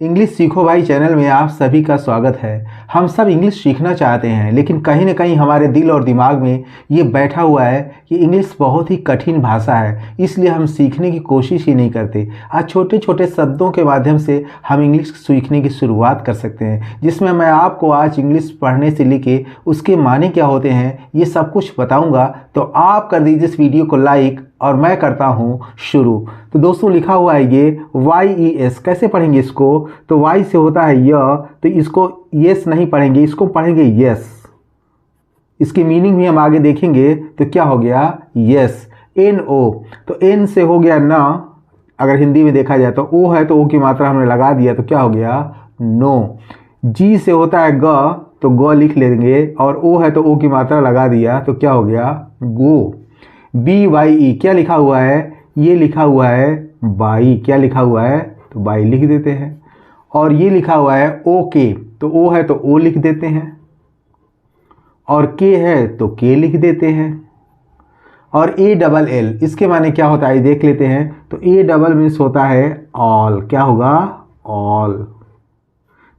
English सीखो भाई channel में आप सभी का स्वागत है। हम सब इंग्लिश सीखना चाहते हैं, लेकिन कहीं ना कहीं हमारे दिल और दिमाग में ये बैठा हुआ है कि इंग्लिश बहुत ही कठिन भाषा है, इसलिए हम सीखने की कोशिश ही नहीं करते। आज छोटे छोटे शब्दों के माध्यम से हम इंग्लिश सीखने की शुरुआत कर सकते हैं, जिसमें मैं आपको आज इंग्लिश पढ़ने से लेके उसके माने क्या होते हैं ये सब कुछ बताऊँगा। तो आप कर दीजिए इस वीडियो को लाइक और मैं करता हूँ शुरू। तो दोस्तों लिखा हुआ है ये YES, कैसे पढ़ेंगे इसको? तो Y से होता है य, तो इसको यस नहीं पढ़ेंगे, इसको पढ़ेंगे यस। इसकी मीनिंग भी हम आगे देखेंगे। तो क्या हो गया? यस। NO, तो N से हो गया ना, अगर हिंदी में देखा जाए तो O है तो O की मात्रा हमने लगा दिया, तो क्या हो गया? नो। G से होता है ग, तो ग लिख लेंगे, और O है तो O की मात्रा लगा दिया, तो क्या हो गया? गो। BYE, क्या लिखा हुआ है? ये लिखा हुआ है बाई। क्या लिखा हुआ है? तो बाई लिख देते हैं। और ये लिखा हुआ है ओके, तो ओ है तो ओ लिख देते हैं, और के है तो के लिख देते हैं। और ALL, इसके माने क्या होता है देख लेते हैं। तो A डबल मीन्स होता है ऑल। क्या होगा? ऑल।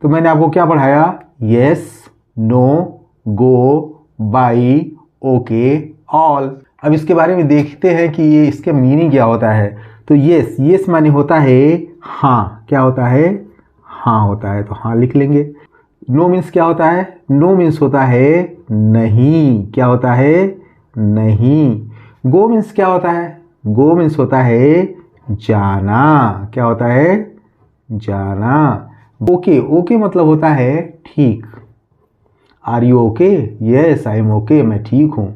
तो मैंने आपको क्या पढ़ाया? Yes, no, go, bye, okay, all. अब इसके बारे में देखते हैं कि ये इसके मीनिंग क्या होता है। तो यस, यस माने होता है हाँ। क्या होता है? हाँ होता है, तो हाँ लिख लेंगे। नो मीन्स क्या होता है? नो मीन्स होता है नहीं। क्या होता है? नहीं। गो मीन्स क्या होता है? गो मीन्स होता है जाना। क्या होता है? जाना। ओके, ओके मतलब होता है ठीक। Are you okay? Yes I am okay, मैं ठीक हूँ।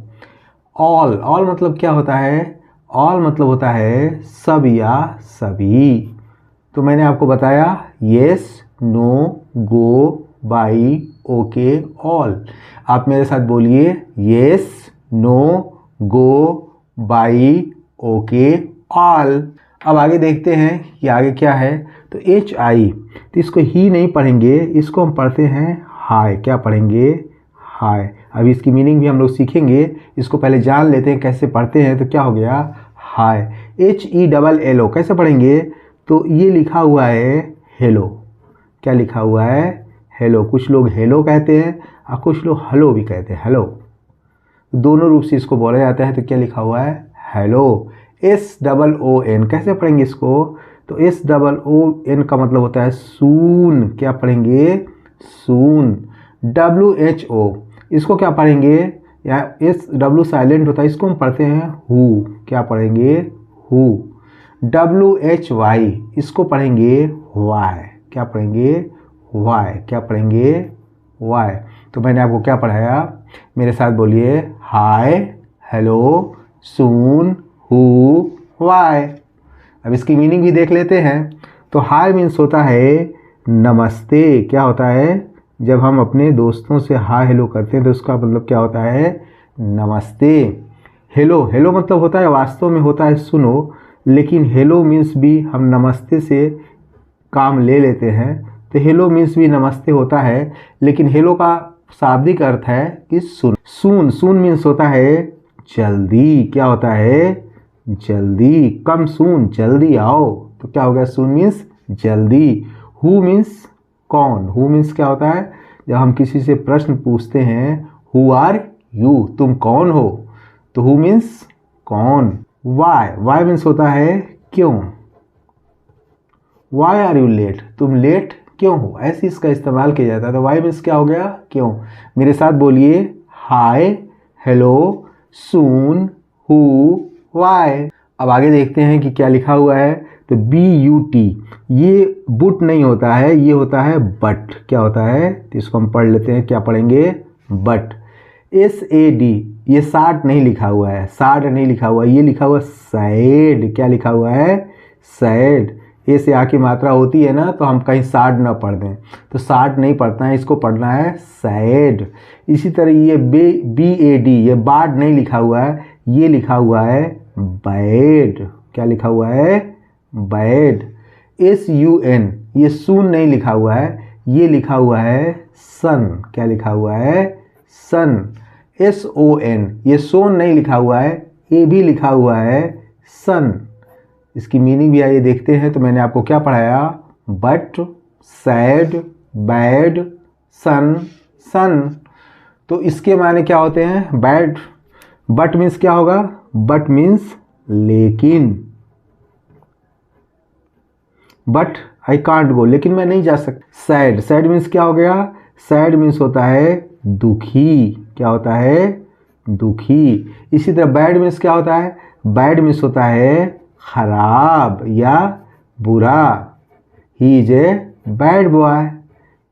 ऑल, ऑल मतलब क्या होता है? ऑल मतलब होता है सब या सभी। तो मैंने आपको बताया yes, no, go, bye, okay, all. आप मेरे साथ बोलिए yes, no, go, bye, okay, all. अब आगे देखते हैं कि आगे क्या है। तो HI, तो इसको ही नहीं पढ़ेंगे, इसको हम पढ़ते हैं हाय। क्या पढ़ेंगे? हाय। अभी इसकी मीनिंग भी हम लोग सीखेंगे, इसको पहले जान लेते हैं कैसे पढ़ते हैं। तो क्या हो गया? हाय। HELLO, कैसे पढ़ेंगे? तो ये लिखा हुआ है हेलो। क्या लिखा हुआ है? हेलो। कुछ लोग हेलो कहते हैं और कुछ लोग हेलो भी कहते हैं। हेलो, दोनों रूप से इसको बोला जाता है। तो क्या लिखा हुआ है? हेलो। SOON, कैसे पढ़ेंगे इसको? तो SOON का मतलब होता है सून। क्या पढ़ेंगे? सून। WHO, इसको क्या पढ़ेंगे? यहाँ SW साइलेंट होता है, इसको हम पढ़ते हैं हु। क्या पढ़ेंगे? हु। WHY, इसको पढ़ेंगे वाई। क्या पढ़ेंगे? वाई। क्या पढ़ेंगे? वाई। तो मैंने आपको क्या पढ़ाया? मेरे साथ बोलिए हाय, हेलो, सून, हु, वाई। अब इसकी मीनिंग भी देख लेते हैं। तो हाय मीन्स होता है नमस्ते। क्या होता है? जब हम अपने दोस्तों से हाय हेलो करते हैं तो उसका मतलब क्या होता है? नमस्ते। हेलो, हेलो मतलब होता है वास्तव में होता है सुनो, लेकिन हेलो मीन्स भी हम नमस्ते से काम ले लेते हैं। तो हेलो मीन्स भी नमस्ते होता है, लेकिन हेलो का शाब्दिक अर्थ है कि सुन। सून, सून मीन्स होता है जल्दी। क्या होता है? जल्दी। कम सून, जल्दी आओ। तो क्या हो गया? सून मीन्स जल्दी। हु मीन्स कौन। हु मीन्स क्या होता है? जब हम किसी से प्रश्न पूछते हैं हु आर यू, तुम कौन हो, तो हु मीन्स कौन। वाई, वाई मीन्स होता है क्यों। वाई आर यू लेट, तुम लेट क्यों हो, ऐसे इसका इस्तेमाल किया जाता है। तो वाई मीन्स क्या हो गया? क्यों। मेरे साथ बोलिए हाय, हेलो, सून, हु, वाई। अब आगे देखते हैं कि क्या लिखा हुआ है। तो BUT, ये बुट नहीं होता है, ये होता है बट। क्या होता है? तो इसको हम पढ़ लेते हैं। क्या पढ़ेंगे? बट। SAD, ये साड नहीं लिखा हुआ है, साड नहीं लिखा हुआ है, ये लिखा हुआ सैड। क्या लिखा हुआ है? सैड। ए से आ की मात्रा होती है ना, तो हम कहीं साड ना पढ़ दें, तो साड नहीं पढ़ना है, इसको पढ़ना है सैड। इसी तरह ये BAD, ये बाड नहीं लिखा हुआ है, ये लिखा हुआ है बैड। क्या लिखा हुआ है? बैड। SUN, ये सून नहीं लिखा हुआ है, ये लिखा हुआ है सन। क्या लिखा हुआ है? सन। SON, ये सोन नहीं लिखा हुआ है, ये भी लिखा हुआ है सन। इसकी मीनिंग भी आइए देखते हैं। तो मैंने आपको क्या पढ़ाया? बट सैड, बैड, सन, सन। तो इसके माने क्या होते हैं? बैड। बट मीन्स क्या होगा? बट मीन्स लेकिन, बट आई कांट गो, लेकिन मैं नहीं जा सकता। सैड, सैड मीन्स क्या हो गया? सैड मीन्स होता है दुखी। क्या होता है? दुखी। इसी तरह बैड मीन्स क्या होता है? बैड मीन्स होता है खराब या बुरा। He is a bad boy,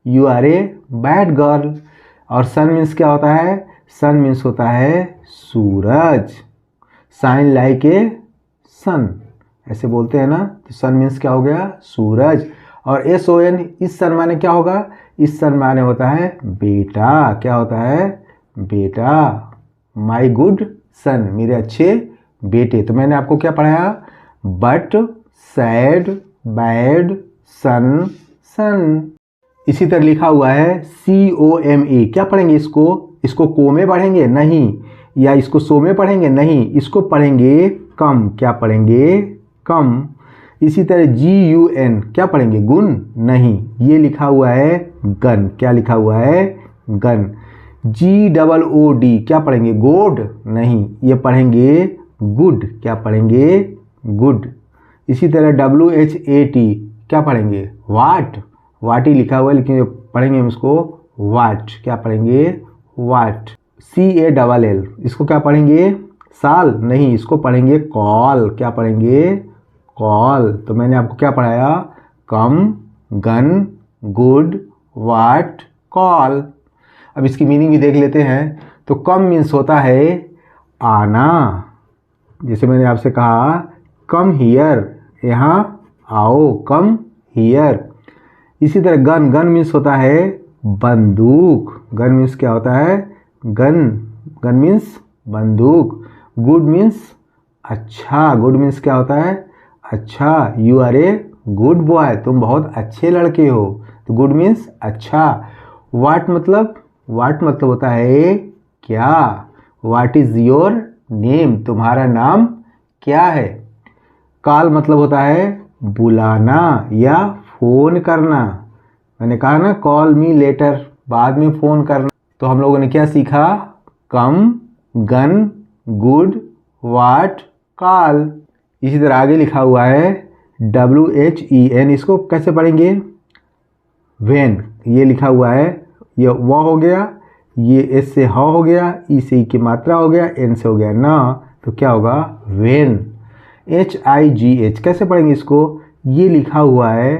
you are a bad girl. और सन मीन्स क्या होता है? सन मीन्स होता है सूरज। शाइन लाइक ए सन, ऐसे बोलते हैं ना। तो सन मीन्स क्या हो गया? सूरज। और SON, इस सन माने क्या होगा? इस सन माने होता है बेटा। क्या होता है? बेटा। माई गुड सन, मेरे अच्छे बेटे। तो मैंने आपको क्या पढ़ाया? बट, सैड, बैड, सन, सन। इसी तरह लिखा हुआ है COME। क्या पढ़ेंगे इसको? इसको को में पढ़ेंगे? नहीं। या इसको सो में पढ़ेंगे? नहीं। इसको पढ़ेंगे कम। क्या पढ़ेंगे? कम। इसी तरह GUN, क्या पढ़ेंगे? गुण? नहीं। ये लिखा हुआ है गन। क्या लिखा हुआ है? गन। GOOD, क्या पढ़ेंगे? गोड? नहीं। ये पढ़ेंगे गुड। क्या पढ़ेंगे? गुड। इसी तरह WHAT, क्या पढ़ेंगे? वाट। वाट ही लिखा हुआ है, लेकिन पढ़ेंगे हम इसको वाट। क्या पढ़ेंगे? वाट। CALL, इसको क्या पढ़ेंगे? साल? नहीं, इसको पढ़ेंगे कॉल। क्या पढ़ेंगे? कॉल। तो मैंने आपको क्या पढ़ाया? कम, गन, गुड, वाट, कॉल। अब इसकी मीनिंग भी देख लेते हैं। तो कम मीन्स होता है आना। जैसे मैंने आपसे कहा कम हियर, यहाँ आओ, कम हियर। इसी तरह गन, गन मीन्स होता है बंदूक। गन मीन्स क्या होता है? गन। गन मीन्स बंदूक। गुड मीन्स अच्छा। गुड मीन्स क्या होता है? अच्छा। You are a good boy, तुम बहुत अच्छे लड़के हो। तो गुड मीन्स अच्छा। वाट मतलब? वाट मतलब होता है क्या। वाट इज योर नेम, तुम्हारा नाम क्या है। कॉल मतलब होता है बुलाना या फ़ोन करना। मैंने कहा ना कॉल मी लेटर, बाद में फ़ोन करना। तो हम लोगों ने क्या सीखा? कम, गन, गुड, वाट, कॉल। इसी तरह आगे लिखा हुआ है WHEN, इसको कैसे पढ़ेंगे? वेन। ये लिखा हुआ है, ये वह हो गया, ये एस से ह हो गया, ई से ई की मात्रा हो गया, एन से हो गया ना। तो क्या होगा? वेन। HIGH, कैसे पढ़ेंगे इसको? ये लिखा हुआ है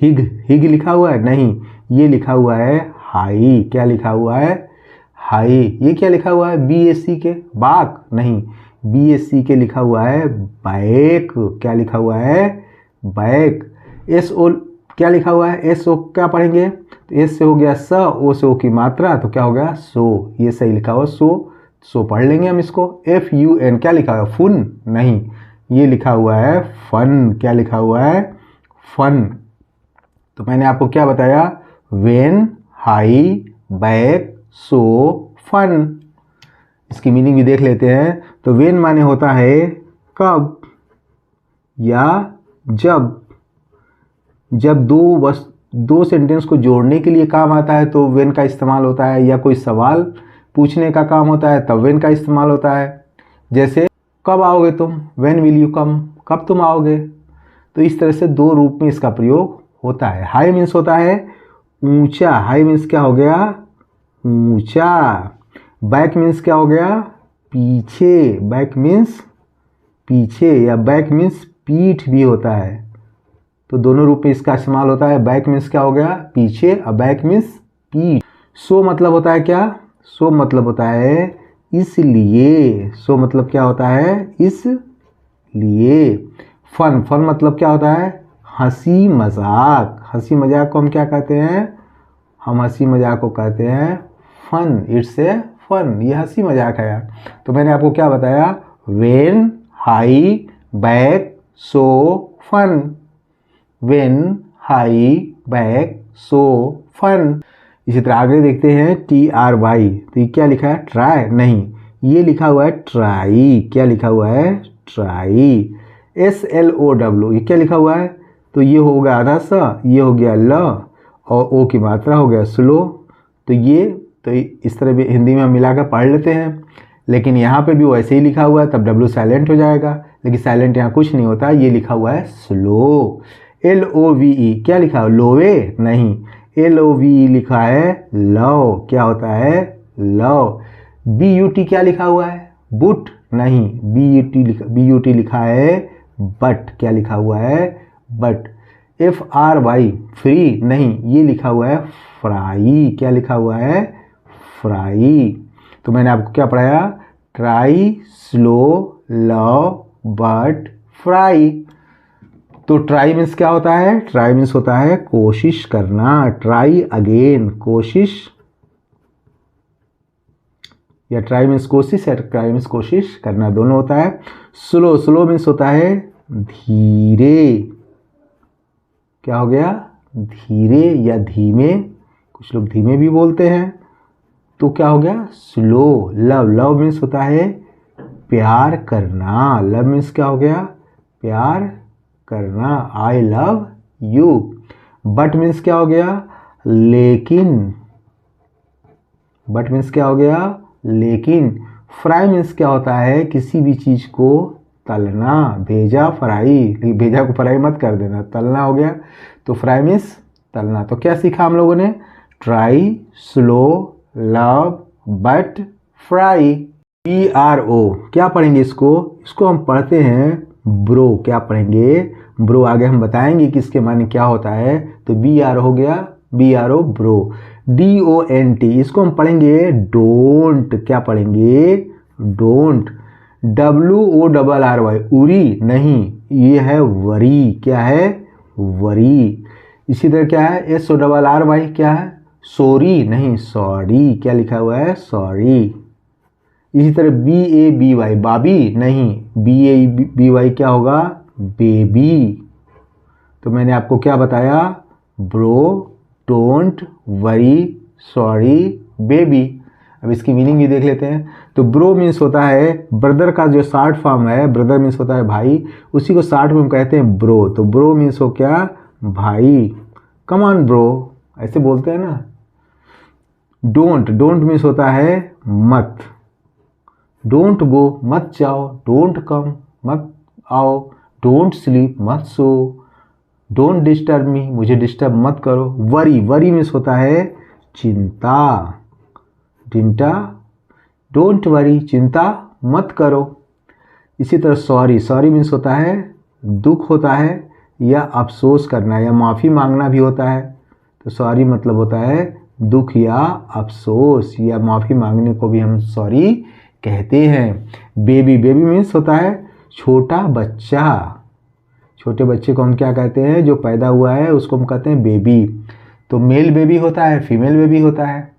हिग। हिग लिखा हुआ है? नहीं, ये लिखा हुआ है हाई। क्या लिखा हुआ है? हाई। ये क्या लिखा हुआ है? BSC के बाक? नहीं, BSC के लिखा हुआ है बैक। क्या लिखा हुआ है? बैक। SO, क्या लिखा हुआ है? SO क्या पढ़ेंगे? तो S से हो गया स, O से O की मात्रा, तो क्या हो गया? सो। ये सही लिखा हुआ सो, सो पढ़ लेंगे हम इसको। FUN, क्या लिखा हुआ है? फुन? नहीं, ये लिखा हुआ है फन। क्या लिखा हुआ है? फन। तो मैंने आपको क्या बताया? When, high, back, so, fun. इसकी मीनिंग भी देख लेते हैं। तो वेन माने होता है कब या जब। जब दो सेंटेंस को जोड़ने के लिए काम आता है तो वेन का इस्तेमाल होता है, या कोई सवाल पूछने का काम होता है तब वेन का इस्तेमाल होता है। जैसे कब आओगे तुम? व्हेन विल यू कम, कब तुम आओगे। तो इस तरह से दो रूप में इसका प्रयोग होता है। हाई मीन्स होता है ऊंचा। हाई मीन्स क्या हो गया? ऊंचा। बैक मीन्स क्या हो गया? पीछे। बैक मीन्स पीछे, या बैक मीन्स पीठ भी होता है। तो दोनों रूप में इसका इस्तेमाल होता है। बैक मीन्स क्या हो गया? पीछे, और बैक मीन्स पीठ। सो मतलब होता है क्या? सो मतलब होता है इसलिए। सो मतलब क्या होता है? इसलिए। फन, फन मतलब क्या होता है? हंसी मजाक। हंसी मजाक को हम क्या कहते हैं? हम हंसी मजाक को कहते हैं फन। इट्स ए फन, ये हंसी मजाक है। तो मैंने आपको क्या बताया? When, high, back, so, fun. When, high, back, so, fun. इसी तरह आगे देखते हैं TRY। तो ये क्या लिखा है? ट्राई? नहीं, ये लिखा हुआ है ट्राई। क्या लिखा हुआ है? ट्राई। SLOW, ये क्या लिखा हुआ है? तो ये हो गया आधा सा, ये हो गया ल, और ओ की मात्रा हो गया स्लो। तो ये तो इस तरह भी हिंदी में हम मिला कर पढ़ लेते हैं, लेकिन यहाँ पे भी वैसे ही लिखा हुआ है, तब डब्ल्यू साइलेंट हो जाएगा, लेकिन साइलेंट यहाँ कुछ नहीं होता, ये लिखा हुआ है स्लो। LOVE क्या लिखा है, लोवे नहीं, LOVE लिखा है लव, क्या होता है लव। BUT क्या लिखा हुआ है, बुट नहीं, BUT लिखा है बट, क्या लिखा हुआ है बट। FRY फ्री नहीं, ये लिखा हुआ है फ्राई, क्या लिखा हुआ है फ्राई। तो मैंने आपको क्या पढ़ाया, try slow love but fry. तो ट्राई मीन्स क्या होता है, ट्राई मीन्स होता है कोशिश करना, ट्राई अगेन कोशिश, या ट्राई मीन्स कोशिश या ट्राई मीन्स कोशिश करना, दोनों होता है। स्लो मीन्स होता है धीरे, क्या हो गया धीरे या धीमे, कुछ लोग धीमे भी बोलते हैं, तो क्या हो गया स्लो। लव मीन्स होता है प्यार करना, लव मीन्स क्या हो गया प्यार करना, I love you. But means क्या हो गया लेकिन, बट मीन्स क्या हो गया लेकिन। फ्राई मीन्स क्या होता है किसी भी चीज़ को तलना, भेजा फ्राई, भेजा को फ्राई मत कर देना, तलना हो गया, तो फ्राई मीन्स तलना। तो क्या सीखा हम लोगों ने, try slow love but fry. BRO क्या पढ़ेंगे इसको हम पढ़ते हैं ब्रो, क्या पढ़ेंगे ब्रो, आगे हम बताएंगे कि इसके माने क्या होता है। तो BR हो गया BRO ब्रो। DONT इसको हम पढ़ेंगे डोंट, क्या पढ़ेंगे डोंट। WORRY उरी नहीं, ये है वरी, क्या है वरी। इसी तरह क्या है SORRY क्या है सॉरी नहीं सॉरी, क्या लिखा हुआ है सॉरी। इसी तरह BABY बाबी नहीं, BABY क्या होगा बेबी। तो मैंने आपको क्या बताया, bro don't worry sorry baby. अब इसकी मीनिंग भी देख लेते हैं। तो ब्रो मीन्स होता है ब्रदर का जो शॉर्ट फॉर्म है, ब्रदर मीन्स होता है भाई, उसी को शॉर्ट में कहते हैं ब्रो। तो ब्रो मीन्स हो क्या भाई, कम ऑन ब्रो, ऐसे बोलते हैं ना। डोंट मीन्स होता है मत, डोंट गो मत जाओ, डोंट कम मत आओ, डोंट स्लीप मत सो, डोंट डिस्टर्ब मी मुझे डिस्टर्ब मत करो। वरी मीन्स होता है चिंता, डोंट वरी चिंता मत करो। इसी तरह सॉरी मीन्स होता है दुख होता है या अफसोस करना या माफ़ी मांगना भी होता है। तो सॉरी मतलब होता है दुख या अफसोस या माफ़ी मांगने को भी हम सॉरी कहते हैं। बेबी मीन्स होता है छोटा बच्चा, छोटे बच्चे को हम क्या कहते हैं, जो पैदा हुआ है उसको हम कहते हैं बेबी। तो मेल बेबी होता है, फीमेल बेबी होता है।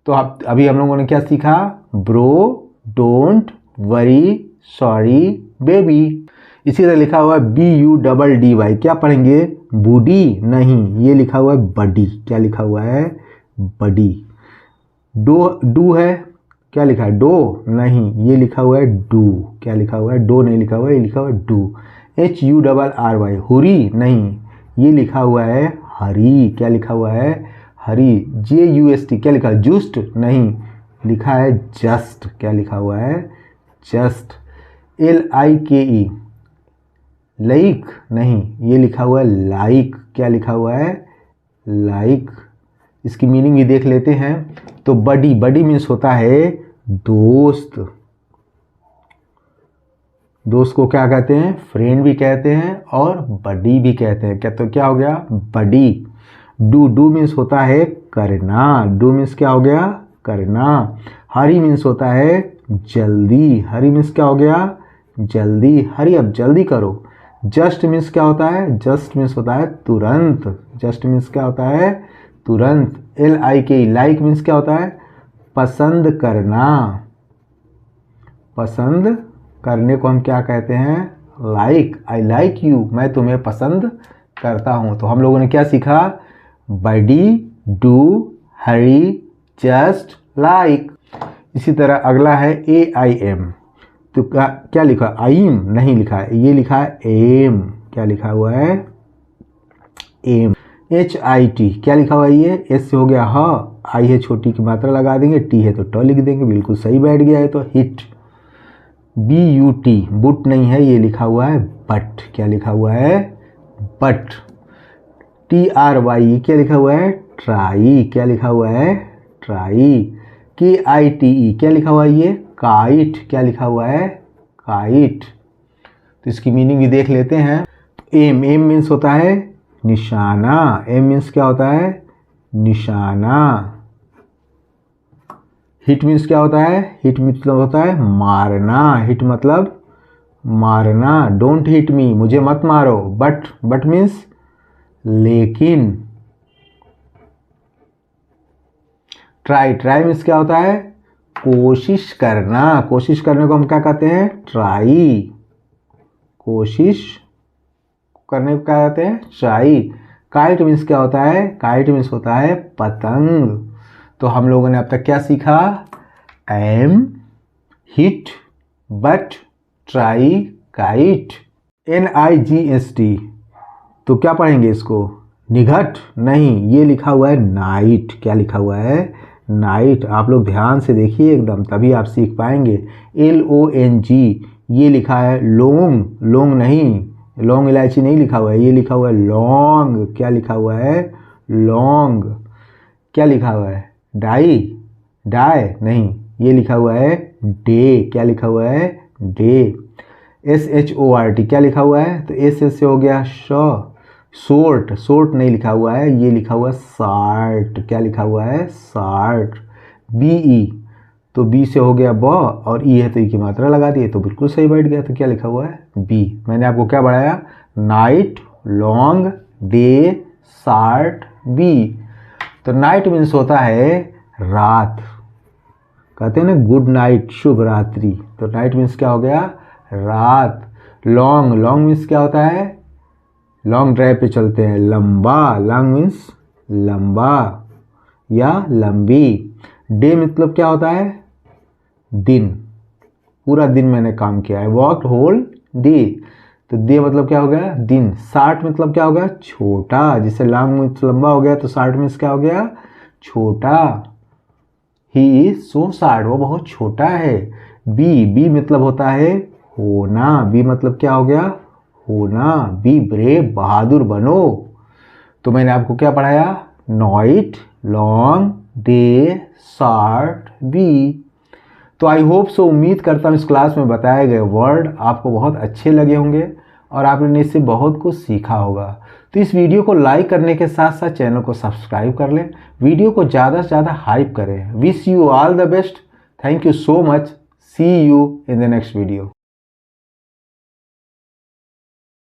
तो अभी हम लोगों ने क्या सीखा, bro don't worry sorry baby. इसी तरह लिखा हुआ है BUDDY क्या पढ़ेंगे बूढ़ी नहीं, ये लिखा हुआ है बडी, क्या लिखा हुआ है बडी। डू है, क्या लिखा है डो नहीं, ये लिखा हुआ है डू, क्या लिखा हुआ है डो नहीं लिखा हुआ है, ये लिखा हुआ है डू। HURRY हुरी नहीं, ये लिखा हुआ है हरी, क्या लिखा हुआ है हरी। JUST क्या लिखा है जूस्ट नहीं, लिखा है जस्ट, क्या लिखा हुआ है जस्ट। LIKE लाइक नहीं, ये लिखा हुआ है लाइक, क्या लिखा हुआ है लाइक। इसकी मीनिंग भी देख लेते हैं। तो बडी मीन्स होता है दोस्त, दोस्त को क्या कहते हैं फ्रेंड भी कहते हैं और बडी भी कहते हैं। क्या तो क्या हो गया बडी। डू मीन्स होता है करना, डू मीन्स क्या हो गया करना। हरी मीन्स होता है जल्दी, हरी मीन्स क्या हो गया जल्दी, हरी अब जल्दी करो। जस्ट मीन्स क्या होता है, जस्ट मीन्स होता है तुरंत, जस्ट मीन्स क्या होता है तुरंत। LIKE लाइक मीन्स क्या होता है पसंद करना, पसंद करने को हम क्या कहते हैं लाइक। आई लाइक यू मैं तुम्हें पसंद करता हूँ। तो हम लोगों ने क्या सीखा, बडी डू हरी जस्ट लाइक। इसी तरह अगला है AIM। तो क्या लिखा आइम नहीं लिखा है, ये लिखा है एम, क्या लिखा हुआ है एम। HIT क्या लिखा हुआ है ये? एस से हो गया ह, आई है छोटी की मात्रा लगा देंगे, टी है तो ट लिख देंगे, बिल्कुल सही बैठ गया है। तो हिट। BUT बुट नहीं है, ये लिखा हुआ है बट। क्या लिखा हुआ है? बट। TRY क्या लिखा हुआ है? ट्राई। क्या लिखा हुआ है? ट्राई। KITE क्या लिखा हुआ है ये? काइट। क्या लिखा हुआ है? काइट। तो इसकी मीनिंग भी देख लेते हैं। एम मीन्स होता है निशाना। एम मीन्स क्या होता है? निशाना। हिट मीन्स क्या होता है? हिट मतलब होता है मारना। हिट मतलब मारना। डोंट हिट मी, मुझे मत मारो। बट मीन्स लेकिन। ट्राई मीन्स क्या होता है? कोशिश करना। कोशिश करने को हम क्या कहते हैं? ट्राई। कोशिश करने को क्या कहते हैं? ट्राई। काइट मीन्स क्या होता है? काइट मीन्स होता है पतंग। तो हम लोगों ने अब तक क्या सीखा? Am, hit, but, try, kite. NIGHT तो क्या पढ़ेंगे इसको? निघट नहीं, ये लिखा हुआ है नाइट। क्या लिखा हुआ है? नाइट। आप लोग ध्यान से देखिए एकदम, तभी आप सीख पाएंगे। LONG ये लिखा है लौंग। लौंग नहीं, लौंग इलायची नहीं लिखा हुआ है, ये लिखा हुआ है लौंग। क्या लिखा हुआ है? लौंग। क्या लिखा हुआ है? डाई नहीं, ये लिखा हुआ है डे। क्या लिखा हुआ है? डे। SHORT क्या लिखा हुआ है? तो एस से हो गया शोर्ट नहीं लिखा हुआ है, ये लिखा हुआ है शार्ट। क्या लिखा हुआ है? शार्ट। BE तो बी से हो गया ब, और ई है तो ई की मात्रा लगा दी, तो बिल्कुल सही बैठ गया। तो क्या लिखा हुआ है? बी। मैंने आपको क्या बढ़ाया? Night, long, day, short, be. तो नाइट मीन्स होता है रात। कहते हैं ना गुड नाइट, शुभ रात्रि। तो नाइट मीन्स क्या हो गया? रात। लॉन्ग मीन्स क्या होता है? लॉन्ग ड्राइव पे चलते हैं। लंबा, लॉन्ग मीन्स लंबा या लंबी। डे मतलब क्या होता है? दिन। पूरा दिन मैंने काम किया है, वॉकड होल डे। तो डे मतलब क्या हो गया? दिन। शार्ट मतलब क्या हो गया? छोटा। जिससे लॉन्ग मीन्स लंबा हो गया, तो शार्ट मीन्स क्या हो गया? छोटा। ही इज सो शार्ट, वो बहुत छोटा है। बी मतलब होता है होना। बी मतलब क्या हो गया? होना। बी ब्रेव, बहादुर बनो। तो मैंने आपको क्या पढ़ाया? Night, long, day, short, be. तो आई होप सो, उम्मीद करता हूँ इस क्लास में बताए गए वर्ड आपको बहुत अच्छे लगे होंगे और आपने इससे बहुत कुछ सीखा होगा। तो इस वीडियो को लाइक करने के साथ साथ चैनल को सब्सक्राइब कर लें, वीडियो को ज़्यादा से ज़्यादा हाइप करें। Wish you all the best. Thank you so much. See you in the next video.